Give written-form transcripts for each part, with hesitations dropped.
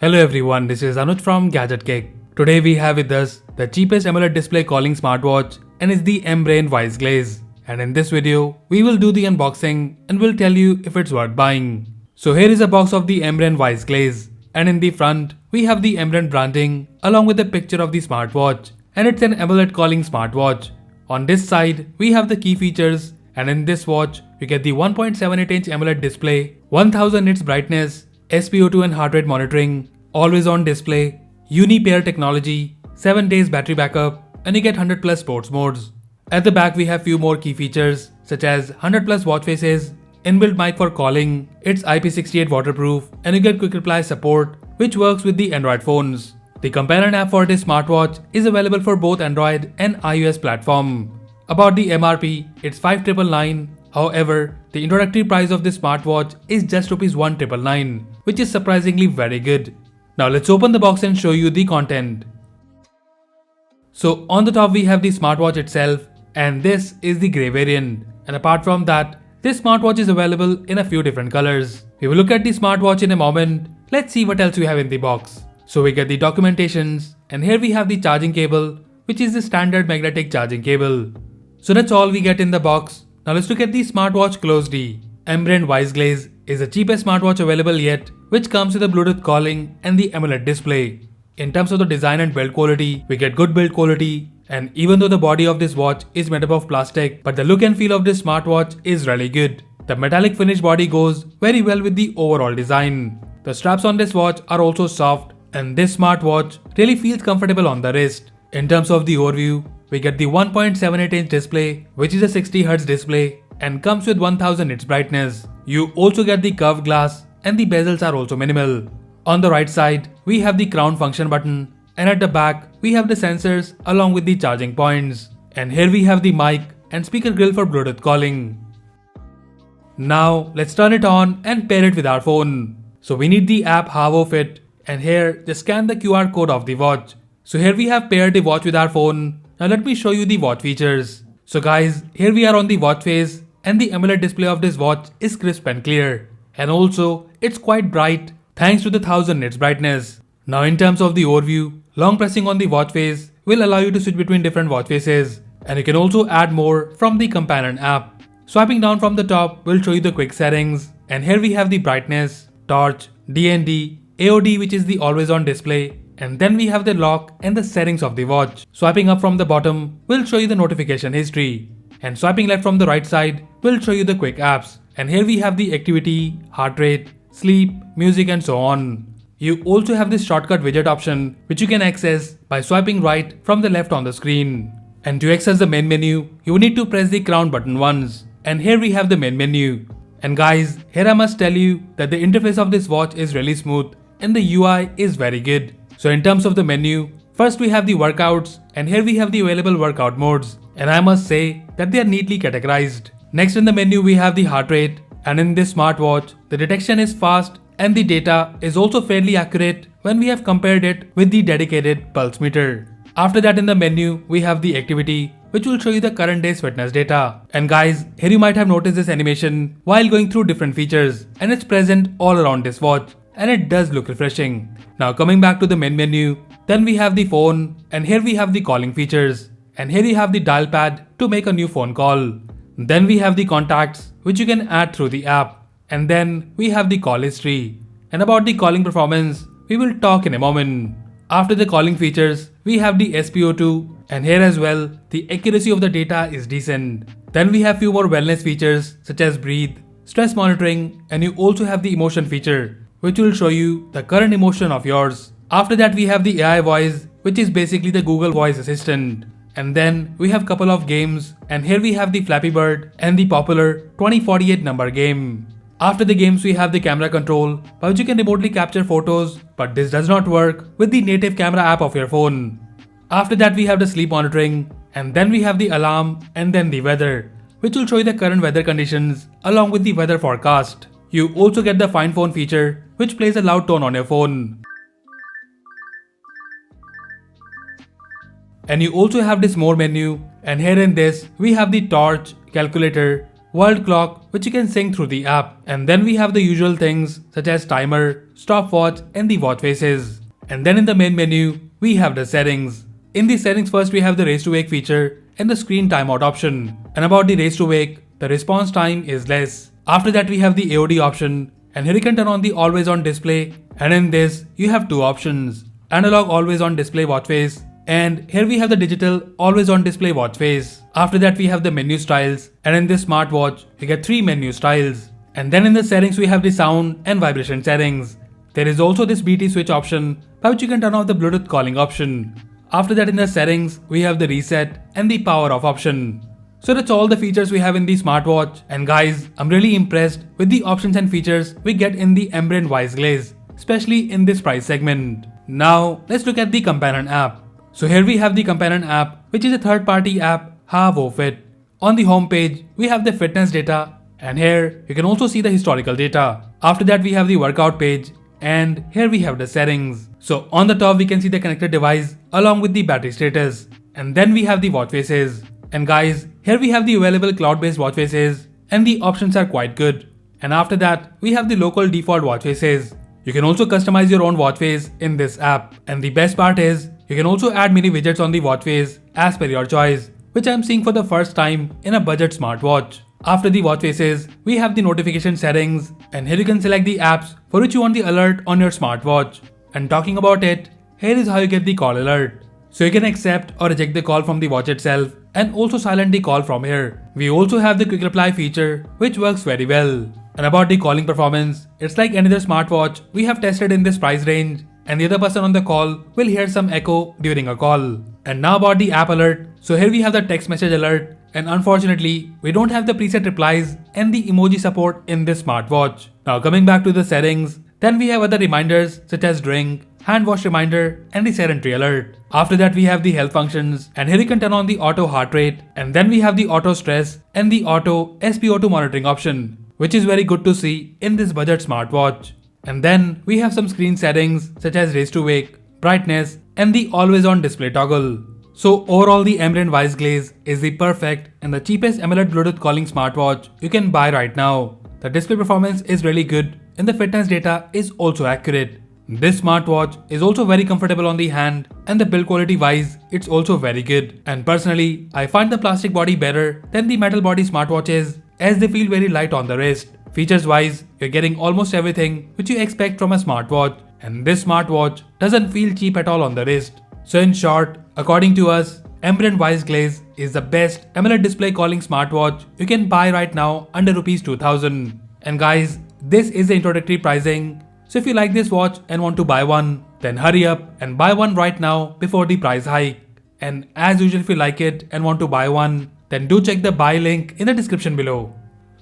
Hello everyone, this is Anuj from Gadget. Today we have with us the cheapest AMOLED display calling smartwatch, and it's the Ambrane Wise Glaze. And in this video, we will do the unboxing and will tell you if it's worth buying. So here is a box of the Ambrane Wise Glaze, and in the front we have the Ambrane branding along with a picture of the smartwatch, and it's an AMOLED calling smartwatch. On this side we have the key features, and in this watch you get the 1.78-inch AMOLED display, 1000 nits brightness, SpO2 and heart rate monitoring, always on display, uni-pair technology, 7 days battery backup, and you get 100 plus sports modes. At the back we have few more key features such as 100 plus watch faces, inbuilt mic for calling, it's IP68 waterproof, and you get quick reply support which works with the Android phones. The companion app for this smartwatch is available for both Android and iOS platform. About the MRP, it's 5,999. However, the introductory price of this smartwatch is just Rs 1,999, which is surprisingly very good. Now let's open the box and show you the content. So on the top we have the smartwatch itself, and this is the grey variant. And apart from that, this smartwatch is available in a few different colors. We will look at the smartwatch in a moment. Let's see what else we have in the box. So we get the documentations, and here we have the charging cable, which is the standard magnetic charging cable. So that's all we get in the box. Now let's look at the smartwatch closely. Ambrane Wise Glaze is the cheapest smartwatch available yet, which comes with a Bluetooth calling and the AMOLED display. In terms of the design and build quality, we get good build quality, and even though the body of this watch is made up of plastic, but the look and feel of this smartwatch is really good. The metallic finish body goes very well with the overall design. The straps on this watch are also soft, and this smartwatch really feels comfortable on the wrist. In terms of the overview, we get the 1.78-inch display, which is a 60Hz display and comes with 1000 nits brightness. You also get the curved glass, and the bezels are also minimal. On the right side, we have the crown function button, and at the back, we have the sensors along with the charging points. And here we have the mic and speaker grill for Bluetooth calling. Now let's turn it on and pair it with our phone. So we need the app Havo Fit, and here just scan the QR code of the watch. So here we have paired the watch with our phone. Now let me show you the watch features. So guys, here we are on the watch face, and the AMOLED display of this watch is crisp and clear. And also, it's quite bright thanks to the 1000 nits brightness. Now in terms of the overview, long pressing on the watch face will allow you to switch between different watch faces. And you can also add more from the companion app. Swiping down from the top will show you the quick settings. And here we have the brightness, torch, DND, AOD which is the always on display. And then we have the lock and the settings of the watch. Swiping up from the bottom will show you the notification history. And swiping left from the right side will show you the quick apps. And here we have the activity, heart rate, sleep, music and so on. You also have this shortcut widget option which you can access by swiping right from the left on the screen. And to access the main menu, you need to press the crown button once. And here we have the main menu. And guys, here I must tell you that the interface of this watch is really smooth and the UI is very good. So in terms of the menu, first we have the workouts, and here we have the available workout modes, and I must say that they are neatly categorized. Next in the menu we have the heart rate, and in this smartwatch the detection is fast and the data is also fairly accurate when we have compared it with the dedicated pulse meter. After that in the menu we have the activity, which will show you the current day's fitness data. And guys, here you might have noticed this animation while going through different features, and it's present all around this watch. And it does look refreshing. Now coming back to the main menu, then we have the phone, and here we have the calling features, and here you have the dial pad to make a new phone call. Then we have the contacts which you can add through the app, and then we have the call history. And about the calling performance, we will talk in a moment. After the calling features, we have the SpO2, and here as well, the accuracy of the data is decent. Then we have few more wellness features such as breathe, stress monitoring, and you also have the emotion feature, which will show you the current emotion of yours. After that we have the AI voice, which is basically the Google voice assistant. And then we have couple of games, and here we have the Flappy Bird and the popular 2048 number game. After the games we have the camera control, by which you can remotely capture photos, but this does not work with the native camera app of your phone. After that we have the sleep monitoring, and then we have the alarm, and then the weather, which will show you the current weather conditions along with the weather forecast. You also get the Find Phone feature, which plays a loud tone on your phone. And you also have this more menu, and here in this we have the torch, calculator, world clock which you can sync through the app. And then we have the usual things such as timer, stopwatch and the watch faces. And then in the main menu, we have the settings. In the settings first we have the race to wake feature and the screen timeout option. And about the race to wake, the response time is less. After that we have the AOD option, and here you can turn on the always on display, and in this you have two options: analog always on display watch face, and here we have the digital always on display watch face. After that we have the menu styles, and in this smartwatch you get 3 menu styles. And then in the settings we have the sound and vibration settings. There is also this BT switch option by which you can turn off the Bluetooth calling option. After that in the settings we have the reset and the power off option. So that's all the features we have in the smartwatch, and guys, I'm really impressed with the options and features we get in the Ambrane Wise Glaze, especially in this price segment. Now let's look at the companion app. So here we have the companion app, which is a third-party app, HaVoFit. On the home page, we have the fitness data, and here you can also see the historical data. After that we have the workout page, and here we have the settings. So on the top we can see the connected device along with the battery status, and then we have the watch faces. And guys, here we have the available cloud-based watch faces, and the options are quite good. And after that, we have the local default watch faces. You can also customize your own watch face in this app. And the best part is, you can also add mini widgets on the watch face as per your choice, which I am seeing for the first time in a budget smartwatch. After the watch faces, we have the notification settings, and here you can select the apps for which you want the alert on your smartwatch. And talking about it, here is how you get the call alert. So you can accept or reject the call from the watch itself, and also silent the call from here. We also have the quick reply feature, which works very well. And about the calling performance, it's like any other smartwatch we have tested in this price range, and the other person on the call will hear some echo during a call. And now about the app alert. So here we have the text message alert, and unfortunately we don't have the preset replies and the emoji support in this smartwatch. Now coming back to the settings, then we have other reminders such as drink, hand wash reminder and the sedentary alert. After that we have the health functions, and here you can turn on the auto heart rate, and then we have the auto stress and the auto SpO2 monitoring option, which is very good to see in this budget smartwatch. And then we have some screen settings such as raise to wake, brightness and the always on display toggle. So overall the Ambrane Wise Glaze is the perfect and the cheapest AMOLED Bluetooth calling smartwatch you can buy right now. The display performance is really good and the fitness data is also accurate. This smartwatch is also very comfortable on the hand, and the build quality wise it's also very good. And personally, I find the plastic body better than the metal body smartwatches, as they feel very light on the wrist. Features wise, you're getting almost everything which you expect from a smartwatch, and this smartwatch doesn't feel cheap at all on the wrist. So in short, according to us, Ambrane Wise Glaze is the best AMOLED display calling smartwatch you can buy right now under Rs 2000. And guys, this is the introductory pricing. So if you like this watch and want to buy one, then hurry up and buy one right now before the price hike. And as usual, if you like it and want to buy one, then do check the buy link in the description below.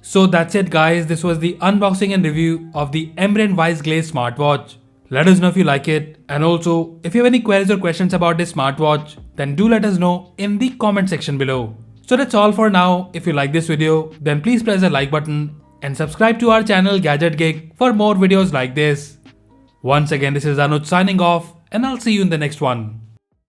So that's it guys, this was the unboxing and review of the Ambrane Wise Glaze smartwatch. Let us know if you like it, and also if you have any queries or questions about this smartwatch, then do let us know in the comment section below. So that's all for now. If you like this video, then please press the like button and subscribe to our channel Gadget Geek for more videos like this. Once again, this is Anuj signing off, and I'll see you in the next one.